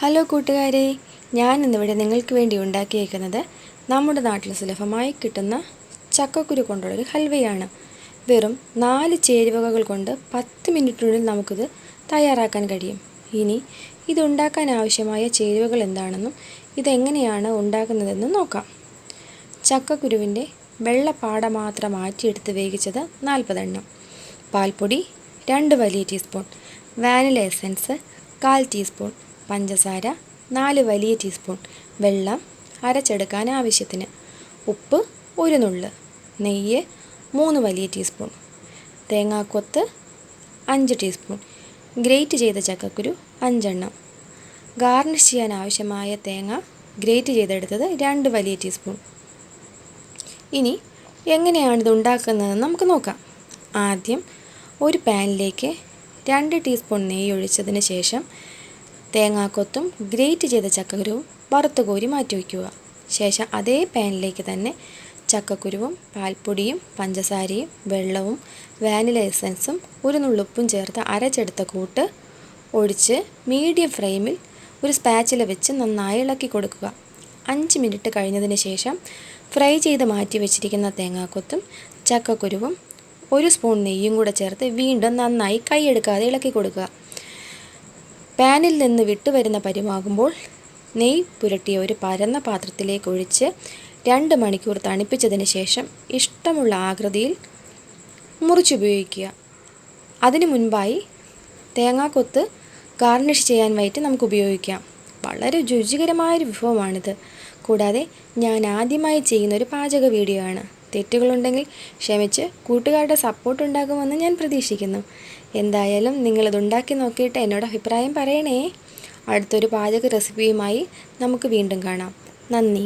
Hello കൂട്ടുകാരെ, ഞാൻ ഇന്നിവിടെ നിങ്ങൾക്ക് വേണ്ടി ഉണ്ടാക്കിയേക്കുന്നത് നമ്മുടെ നാട്ടിൽ സുലഭമായി കിട്ടുന്ന ചക്കക്കുരു കൊണ്ടുള്ളൊരു ഹൽവയാണ്. വെറും 4 ചേരുവകൾ കൊണ്ട് 10 മിനിറ്റിനുള്ളിൽ നമുക്കിത് തയ്യാറാക്കാൻ കഴിയും. ഇനി ഇതുണ്ടാക്കാൻ ആവശ്യമായ ചേരുവകൾ എന്താണെന്നും ഇതെങ്ങനെയാണ് ഉണ്ടാക്കുന്നതെന്നും നോക്കാം. ചക്കക്കുരുവിൻ്റെ വെള്ളപ്പാട മാത്രം മാറ്റിയെടുത്ത് വേവിച്ചത് 40 എണ്ണം, പാൽപ്പൊടി 2 വലിയ ടീസ്പൂൺ, വാനില എസൻസ് 1/4 ടീസ്പൂൺ, പഞ്ചസാര 4 വലിയ ടീസ്പൂൺ, വെള്ളം അരച്ചെടുക്കാൻ ആവശ്യത്തിന്, ഉപ്പ് 1 നുള്ള്, നെയ്യ് 3 വലിയ ടീസ്പൂൺ, തേങ്ങാക്കൊത്ത് 5 ടീസ്പൂൺ, ഗ്രേറ്റ് ചെയ്ത ചക്കക്കുരു 5 എണ്ണം, ഗാർണിഷ് ചെയ്യാൻ ആവശ്യമായ തേങ്ങ ഗ്രേറ്റ് ചെയ്തെടുത്തത് 2 വലിയ ടീസ്പൂൺ. ഇനി എങ്ങനെയാണിത് ഉണ്ടാക്കുന്നതെന്ന് നമുക്ക് നോക്കാം. ആദ്യം ഒരു പാനിലേക്ക് 2 ടീസ്പൂൺ നെയ്യ് ഒഴിച്ചതിന് ശേഷം തേങ്ങാക്കൊത്തും ഗ്രേറ്റ് ചെയ്ത ചക്കക്കുരുവും വറുത്ത് കോരി മാറ്റി വയ്ക്കുക. ശേഷം അതേ പാനിലേക്ക് തന്നെ ചക്കക്കുരുവും പാൽപ്പൊടിയും പഞ്ചസാരയും വെള്ളവും വാനില എസൻസും 1 നുള്ളുപ്പും ചേർത്ത് അരച്ചെടുത്ത കൂട്ട് ഒഴിച്ച് മീഡിയം ഫ്ലെയിമിൽ ഒരു സ്പാച്ചില വെച്ച് നന്നായി ഇളക്കി കൊടുക്കുക. 5 മിനിറ്റ് കഴിഞ്ഞതിന് ശേഷം ഫ്രൈ ചെയ്ത് മാറ്റി വെച്ചിരിക്കുന്ന തേങ്ങാക്കൊത്തും ചക്കക്കുരുവും 1 സ്പൂൺ നെയ്യും കൂടെ ചേർത്ത് വീണ്ടും നന്നായി കൈയെടുക്കാതെ ഇളക്കി കൊടുക്കുക. പാനിൽ നിന്ന് വിട്ടുവരുന്ന പരുവാകുമ്പോൾ നെയ്യ് പുരട്ടിയ ഒരു പരന്ന പാത്രത്തിലേക്ക് ഒഴിച്ച് 2 മണിക്കൂർ തണുപ്പിച്ചതിന് ശേഷം ഇഷ്ടമുള്ള ആകൃതിയിൽ മുറിച്ചുപയോഗിക്കുക. അതിനു മുൻപായി തേങ്ങാക്കൊത്ത് ഗാർണിഷ് ചെയ്യാനായിട്ട് നമുക്ക് ഉപയോഗിക്കാം. വളരെ രുചികരമായൊരു വിഭവമാണിത്. കൂടാതെ ഞാൻ ആദ്യമായി ചെയ്യുന്നൊരു പാചക വീഡിയോ ആണ്. തെറ്റുകളുണ്ടെങ്കിൽ ക്ഷമിച്ച് കൂട്ടുകാരുടെ സപ്പോർട്ട് ഉണ്ടാകുമെന്ന് ഞാൻ പ്രതീക്ഷിക്കുന്നു. എന്തായാലും നിങ്ങളിത് ഉണ്ടാക്കി നോക്കിയിട്ട് എന്നോട് അഭിപ്രായം പറയണേ. അടുത്തൊരു പാചക റെസിപ്പിയുമായി നമുക്ക് വീണ്ടും കാണാം. നന്ദി.